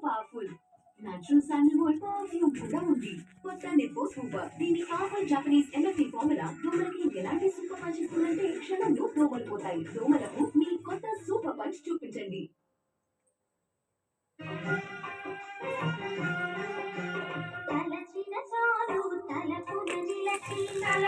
Powerful. Natural sandalwood perfume కూడా ఉంది. కొత్త నిప్పో సూపర్. దీని పవర్ఫుల్ జపనీస్ ఎంఎఫ్ఈ ఫార్ములా దోమలకి ఎలాంటి సూపర్ పంచ్ ఇస్తుందంటే క్షణంలో దోమలు పోతాయి. దోమలకు మీ కొత్త సూపర్ పంచ్ చూపించండి. తలచిన చాలు తలకు నజిలకి తల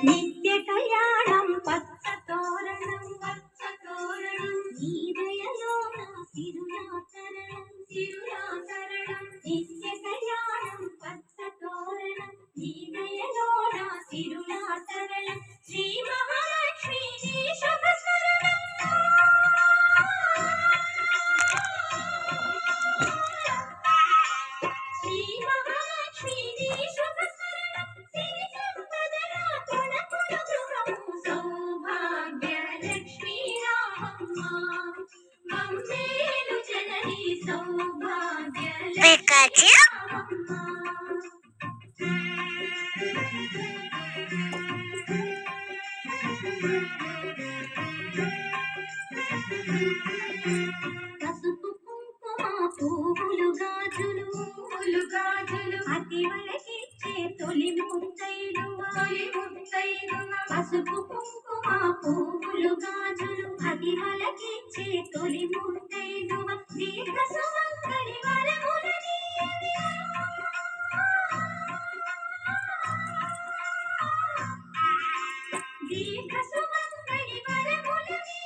నిత్య కళ్యాణం పచ్చ తోరణం నీదయలో నా తిరుయాచరణం నిత్య కళ్యాణం పచ్చ తోరణం నీదయలో నా తిరుయాచరణం శ్రీ మహాలక్ష్మి శుభ Pikachu. పసుపు కుంకుమ పువ్వులు గాజులు అతివలకిచ్చే తొలి ముత్తైదువ పసుపు కుంకుమ పువ్వులు గాజులు అతివలకిచ్చే తొలి ముత్తైదువ దీర్ఘ సుమంగళి వరములని దీర్ఘ సుమంగళి వరములని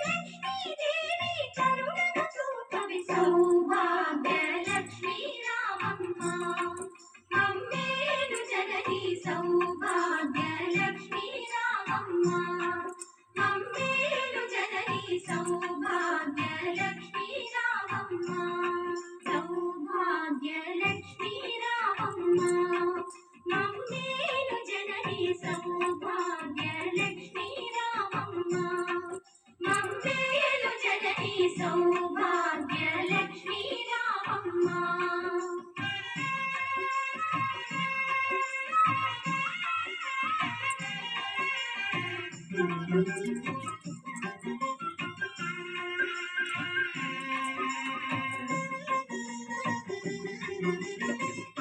లక్ష్మీదేవి కరుణను చూపవి సౌభాగ్య లక్ష్మీ రామమ్మ మమ్మేలు జనని సౌభాగ్య లక్ష్మీ రామమ్మ మమ్మేలు జనని సౌభాగ్య లక్ష్మీ రామమ్మ సౌభాగ్య లక్ష్మీ రామమ్మ మమ్మేలు జనని సౌభాగ్య లక్ష్మీ రామమ్మ మమ్మేలు జనని సౌభాగ్య లక్ష్మీ రామమ్మ.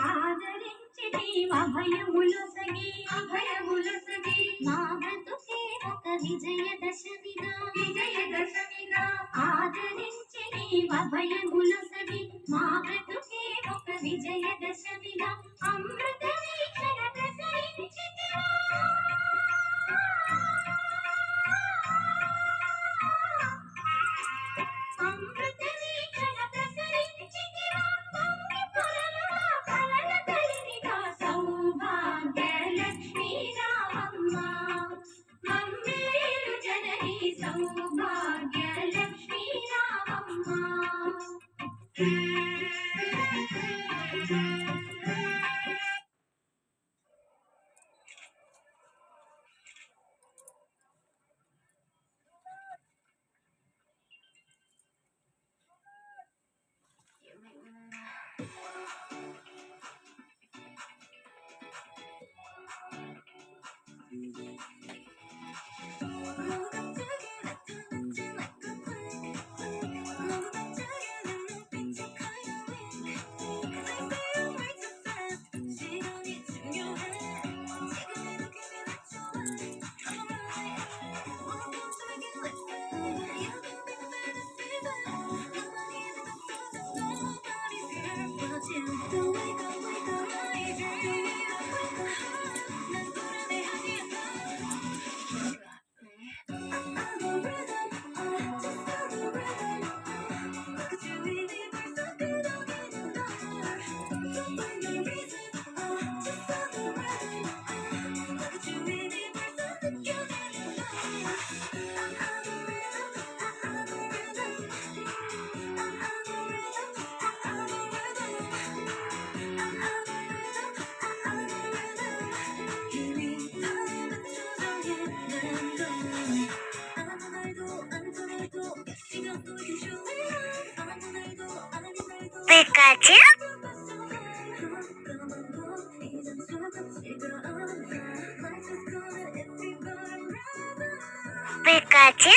ఆదరించి అభయములొసగి నా బ్రతుకే ఒక విజయదశమిగా ఆదరించి అభయములొసగి మా బ్రతుకే ఒక విజయదశమిగా అమృత వీక్షణ ప్రసరించితివా అమృత వీక్షణ ప్రసరించితివా పొంగి పొరలుగా కలల కలిమిగా సౌభాగ్య లక్ష్మీ రామమ్మ మమ్మేలు జనని సౌభాగ్య Lakshmi Ramamma. Pikachu? Pikachu?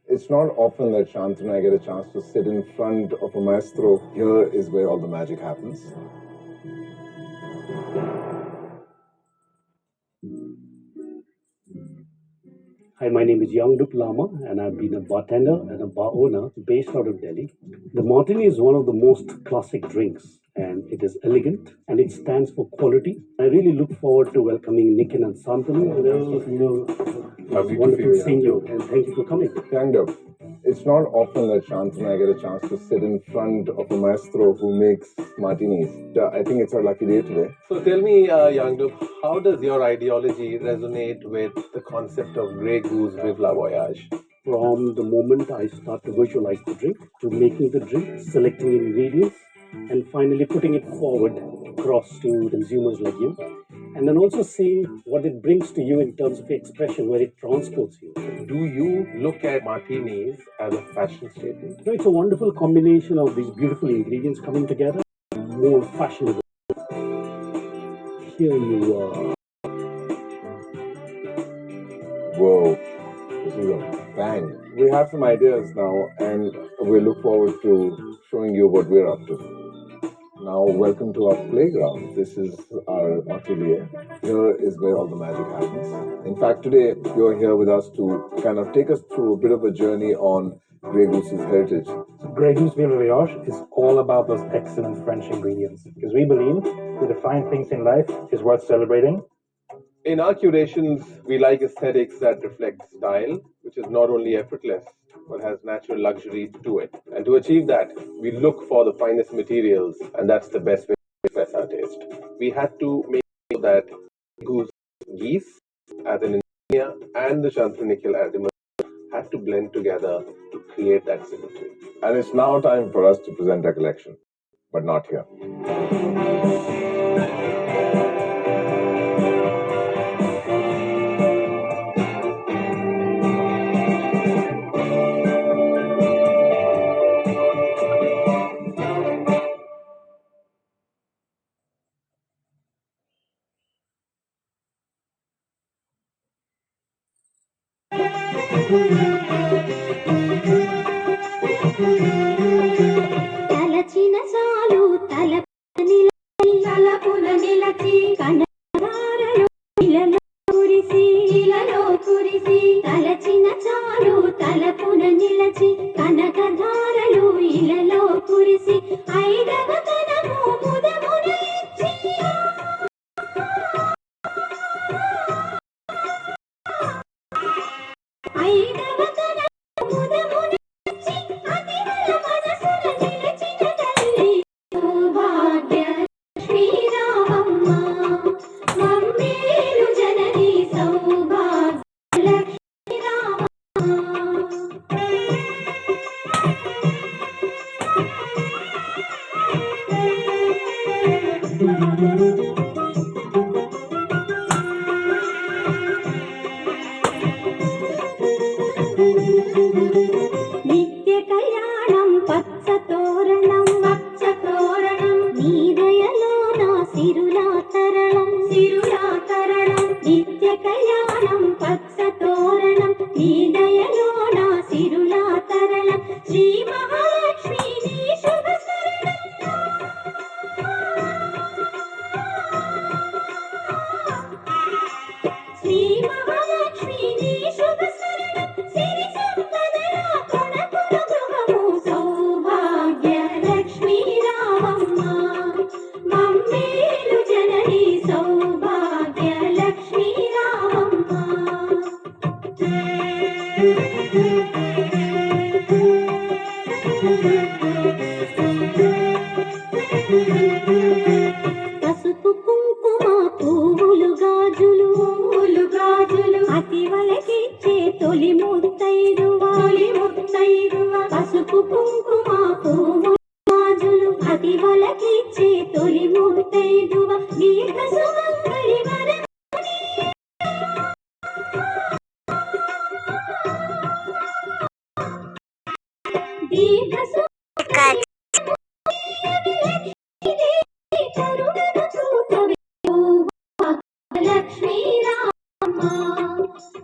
It's not often that Shant and I get a chance to sit in front of a maestro. Here is where all the magic happens. Hi, my name is Yangdup Lama, and I've been a bartender and a bar owner based out of Delhi. The martini is one of the most classic drinks, and it is elegant, and it stands for quality. I really look forward to welcoming Nikin and Santanu. Lovely Wonderful to see seeing you, and thank you for coming. Yangdup, it's not often that Shant and I get a chance to sit in front of a maestro who makes martinis. I think it's our lucky day today. So tell me, Yangdup, how does your ideology resonate with the concept of Grey Goose Vive La Voyage? From the moment I start to visualize the drink, to making the drink, selecting ingredients, and finally putting it forward across to consumers like you, and then also seeing what it brings to you in terms of expression, where it transports you. Do you look at martinis as a fashion statement? It's a wonderful combination of these beautiful ingredients coming together, more fashionable. Here you are. Whoa, this is a bang. We have some ideas now, and we look forward to showing you what we're up to. Now, welcome to our playground. This is our atelier. Here is where all the magic happens. In fact, today you're here with us to kind of take us through a bit of a journey on Grey Goose's heritage. Grey Goose Vive La Voyage is all about those excellent French ingredients, because we believe that the fine things in life is worth celebrating. In our curations, we like aesthetics that reflect style, which is not only effortless, but has natural luxury to it. And to achieve that, we look for the finest materials, and that's the best way to express our taste. We had to make sure that Goose geese as an ingredient and the Shantanu Nikhil as a had to blend together to create that symmetry. And it's now time for us to present our collection, but not here. తలచిన చాలు తలపున నిలచి కనరారలో ఇలలో కురిసి తలచిన చాలు తలపున నిలచి కనకధారలు ఇలలో కురిసి ఐదవ తనము ముదమున ఇచ్చి ఐదవ తనము ముదమున ఇచ్చి అతివల మనసున నిలచిన తల్లి సౌభాగ్య శ్రీరామమ్మ మమ్మేలు జనని సౌభాగ్య లక్ష్మీ రామ పసుపు కుంకుమ పువ్వు గాజులు అతి వలకిచ్చే తొలి ముత్తైదువ దీర్ఘ సుమంగళి వరద దీర్ఘ సుమంగళి కరుణను చూపవే లక్ష్మీ రామ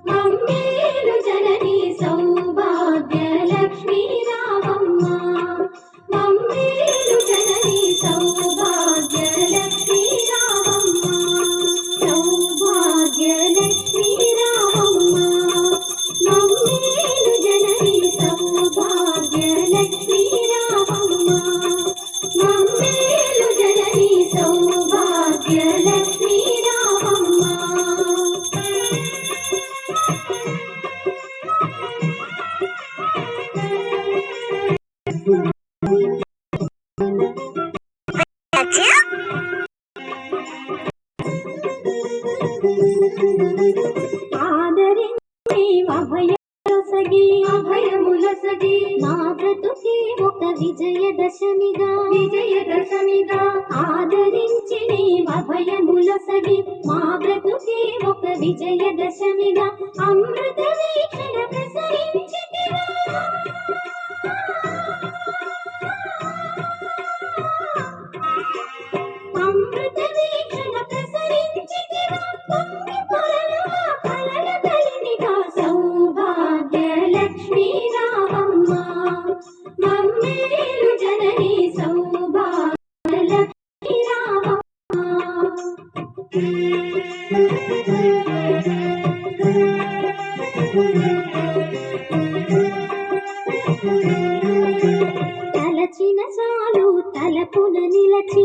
మమ్మేలు జనని సౌభాగ్య లక్ష్మీ రామమ్మ మమ్మేలు జనని సౌభాగ్య లక్ష్మీ రామమ్మ సౌభాగ్య లక్ష్మీ రామమ్మ మమ్మేలు జనని సౌభాగ్య లక్ష్మీ రామమ్మ మమ్మేలు జనని సౌభాగ్య లక్ష్మీ రామమ్మ ఆదరించి అభయములసగి మా బ్రతుకి ఒక విజయదశమిగా ఆదరించి అభయములసగి మా బ్రతుకి ఒక విజయదశమిగా అమృత వీక్షణ ప్రసరించితివా అమృత వీక్షణ ప్రసరించితివా పొంగి పొరలుగా కలల కలిమిగా సౌభాగ్య లక్ష్మీ రామమ్మ మమ్మేలు జనని సౌభాగ్య లక్ష్మీ రామమ్మ తలచిన చాలు తలపున నిలచి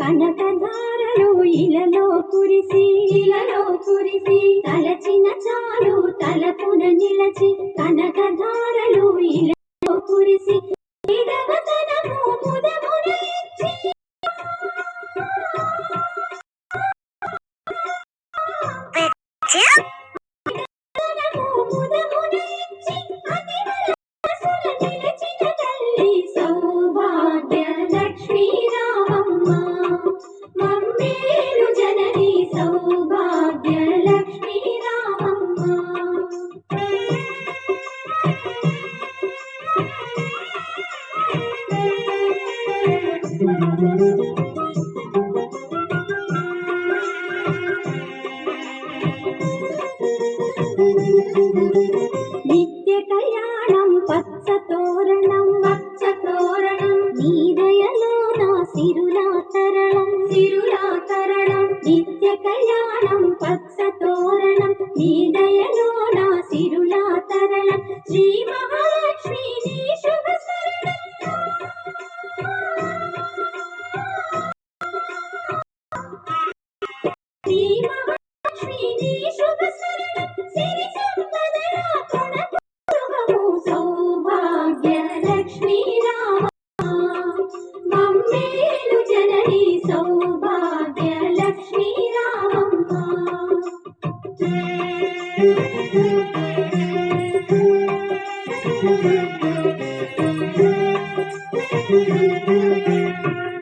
కనకధారలు ఇలలో కురిసి తలచిన చాలు తలపున నిలచి కనకధారలు ఇలలో కురిసి విడవతనము ముదమున ఇచ్చి ముదమున ఇచ్చి అతి మనసున నిలిచిన తల్లి సౌభాగ్య లక్ష్మీ రామమ్మ మమ్మేలు జనని సౌభాగ్య లక్ష్మీ రామమ్మ నిత్య కళ్యాణం పచ్చ తోరణం నీ దయలో నా సిరులా తరణం నిత్య కళ్యాణం పచ్చ తోరణం నీ దయలో నా సిరులా తరణం శ్రీ మహాలక్ష్మి నీ శుభ శరణం శ్రీ మహాలక్ష్మి నీ శుభ శరణం సిరి సంపదల కొనకు సౌభాగ్య లక్ష్మీ రామ మమ్మేలు జనని సౌభాగ్య లక్ష్మీ రామమ్మ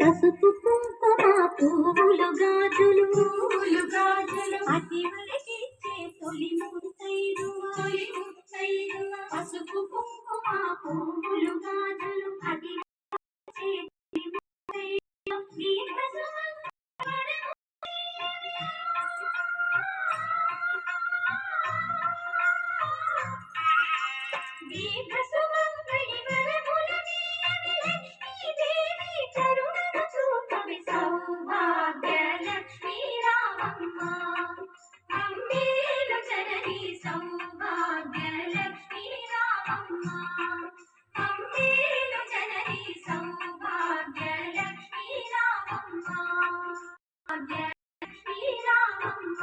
పసుపు కుంకుమ పువ్వులు గాజులు అతి వలకిచ్చే తొలి ముత్తైదువ పసుపు కుంకుమ పువ్వులు గాజులు అతి వలకిచ్చే తొలి ముత్తైదువ దీర్ఘ సుమంగళి దీర్ఘ సుమంగళి వరముల నీయని లక్ష్మీదేవి కరుణను చూపవే సౌభాగ్య లక్ష్మీ రామమ్మ మమ్మేలు జనని సౌభాగ్య లక్ష్మీ రామమ్మ మమ్మేలు జనని సౌభాగ్య లక్ష్మీ రామమ్మ భాగ్య లక్ష్మీ రామమ్మ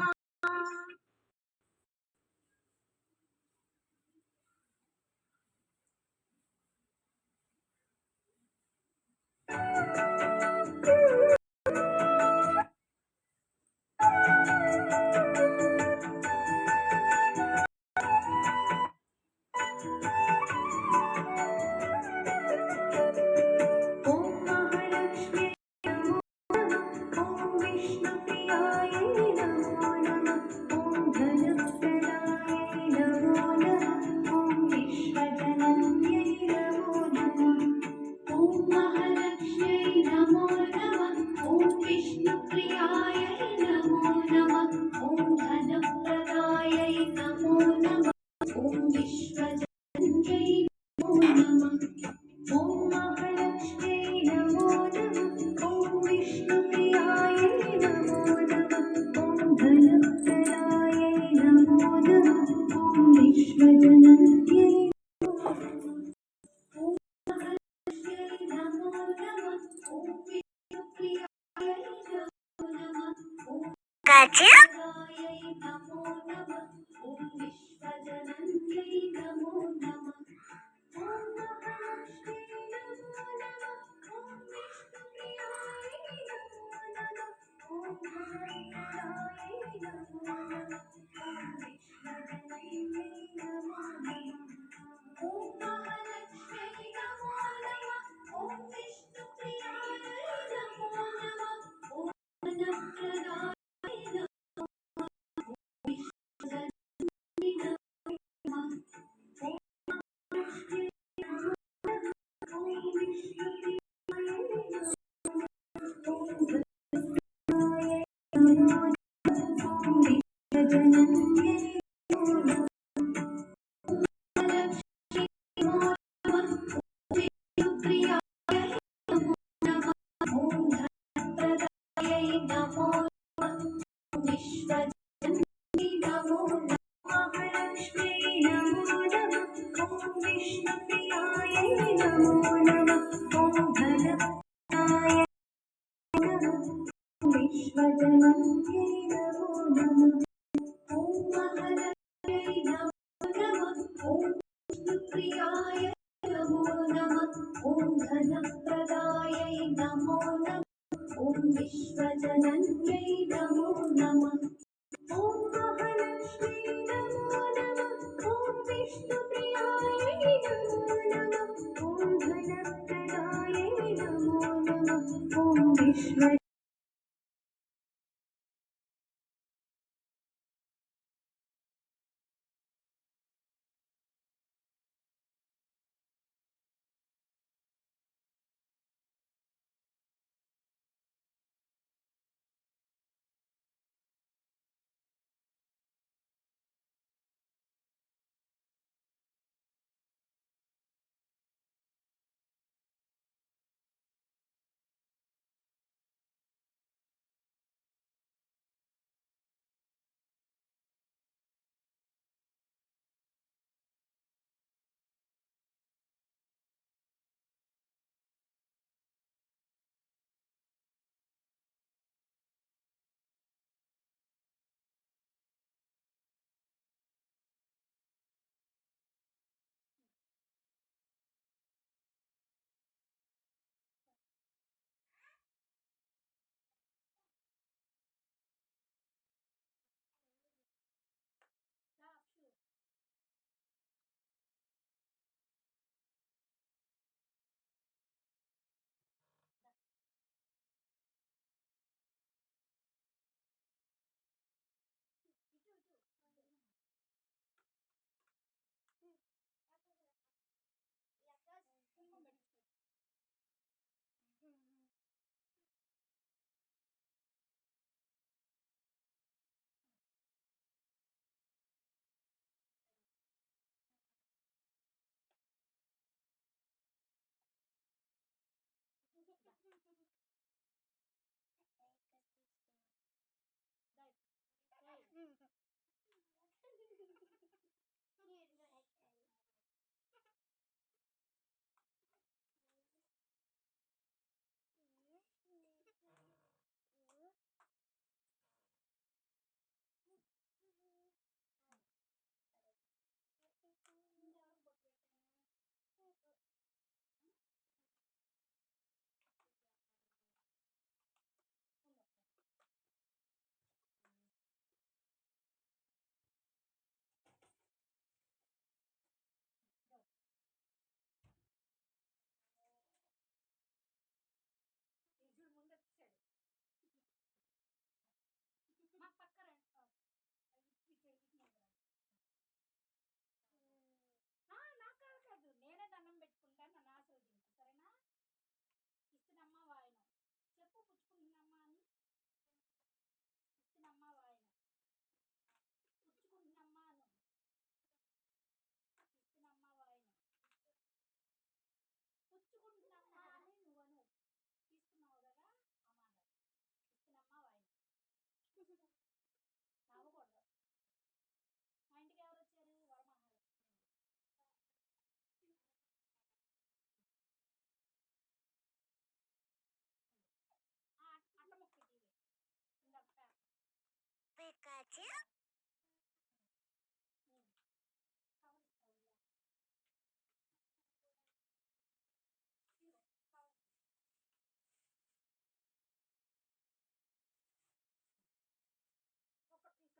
Pikachu.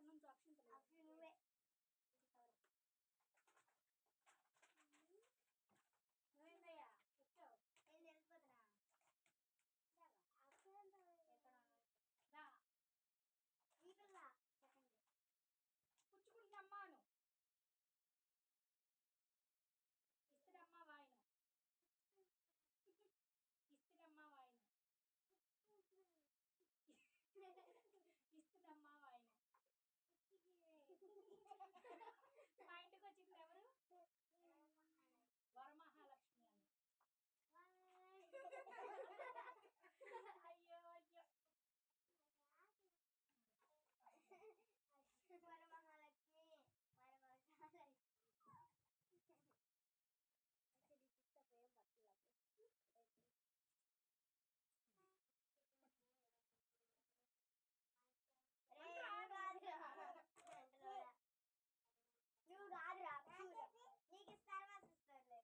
ఇక్కడ నుంచి ఆప్షన్ నువ్వే నువ్వేందయ్యా వచ్చావు నేను వెళ్ళిపోతున్నా ఎక్కడ దా వీకల్లా సెకండ్ పుచ్చుకుంటున్నమ్మాను ఇస్తుడమ్మా వాయిను ఇస్తుడమ్మా వాయిను ఇస్తుడమ్మా వాయిను మా ఇంటికి వచ్చింది ఎవరు వరమహాలక్ష్మి అని అయ్యో అయ్యో వరమహాలక్ష్మి వరమహాలక్ష్మి ఏం పట్టలేదు నువ్వు రాదురా నీకు ఇస్తారు మాకు ఇస్తారులే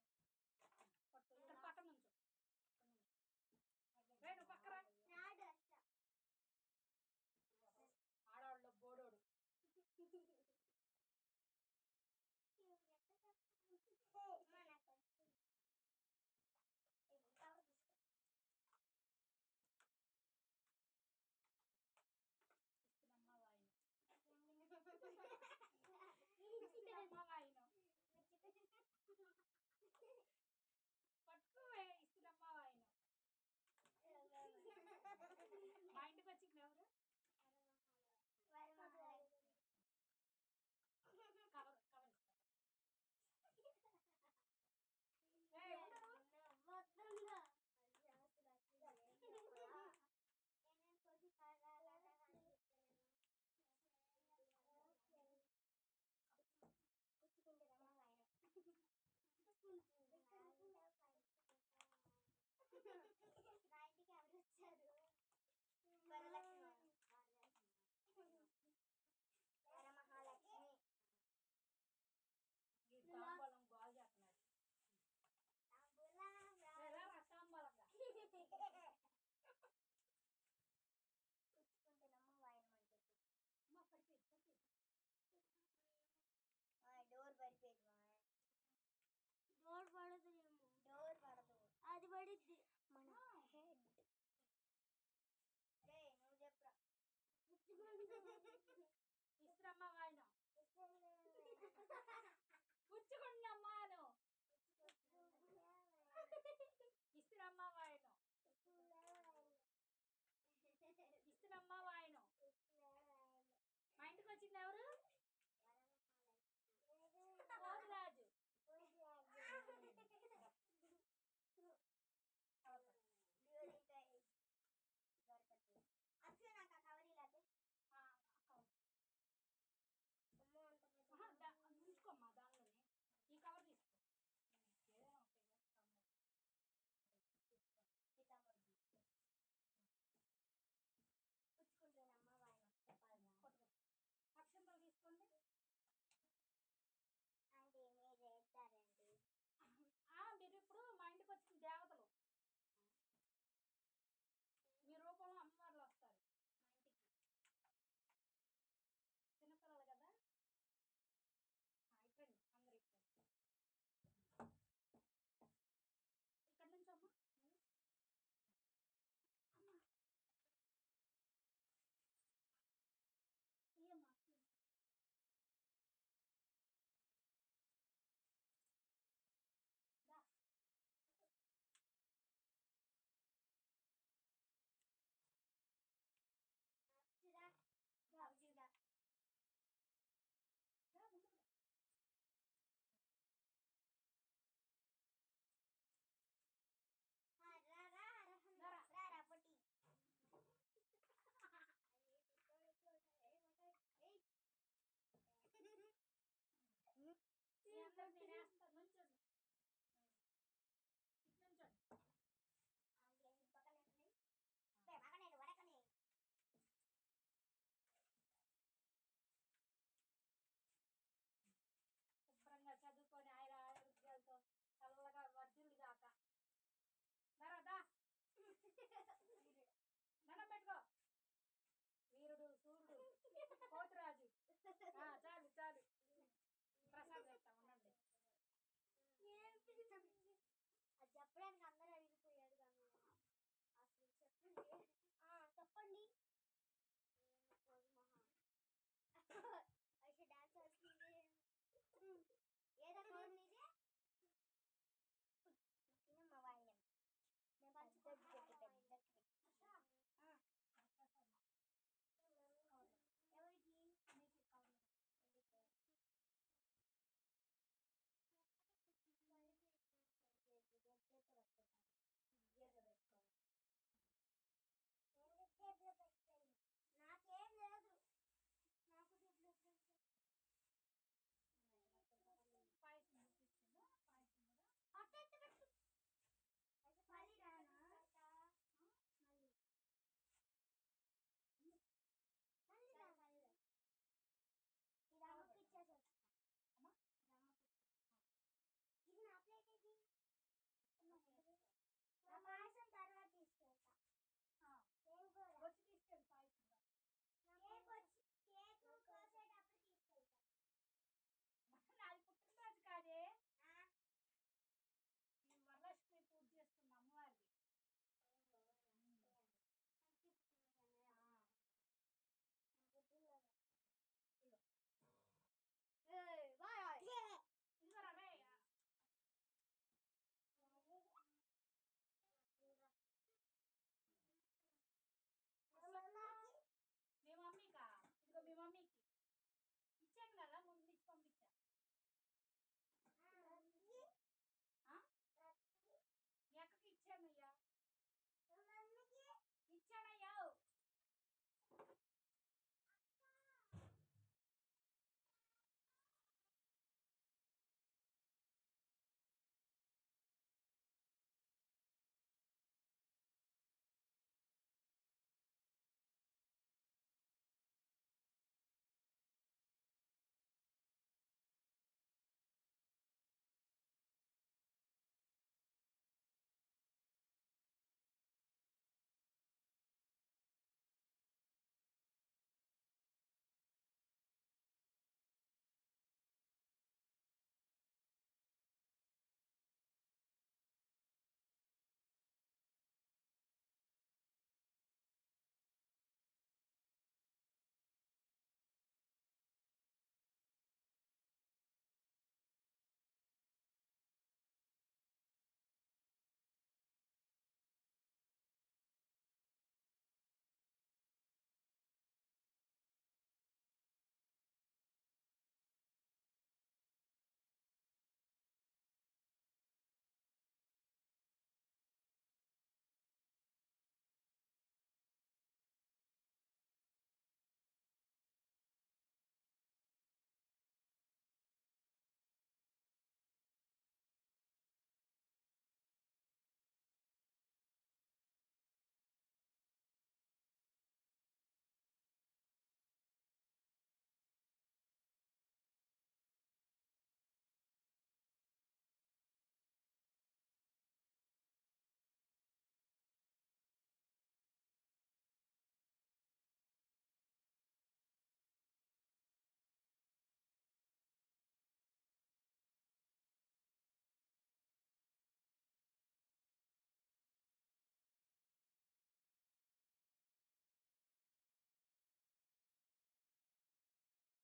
ఇక్కడ పక్కన నుంచో రేడు పక్కన రాడు అసలు ఆడవాళ్ళు బోడోడు ఇస్తున్నమ్మా వాయిను ఇస్తున్నమ్మా వాయిను పట్టుకోవే ఇస్తున్నమ్మా వాయిను మా ఇంటికి వచ్చింది ఎవరు కవర్ కవర్ ఇస్తారు నా ఇంటికి ఎవరు వచ్చారు వరలక్ష్మి వరమహాలక్ష్మి ఈ తాంబూలం గోల్ చేస్తున్నారు తాంబూలంగా పుచ్చుకుంటేనమ్మ వాయనమని చెప్పు అమ్మ పడిపోయింది పడిపోయింది డోర్ పడిపోయింది డోర్ పడదు డోర్ పడదు అది పడిద్ది మన హెడ్ రే నువ్వు చెప్పురా ఇస్తున్నమ్మా వాయిన పుచ్చుకున్నమ్మాను ఇస్తున్నమ్మా వాయిను ఇస్తున్నమ్మా వాయిను మా ఇంటికి వచ్చింది ఎవరు రాజు అసలు నాకు ఆ కవర్ ఇలాగే ఉంచుకోమ్మా దానిలోనే ఈ కవర్ తీసుకో ఏదైనా ఒకటి పుచ్చుకుంటేనమ్మ వాయన చెప్పాలి అక్షంతలు తీసుకోండి అంటే మీరు చేస్తారండి మీరు ఇప్పుడు మా ఇంటికి వచ్చిన దేవతలు మీ రూపంలో అమ్మవార్లు వస్తారు మా ఇంటికి చిన్నపిల్లలు కదా ఇట్రండి అందరు ఇట్రండి ఇక్కడ నుంచి అమ్మా అమ్మా ఏమ్మా ఎప్పుడైనా అందరూ అడిగిన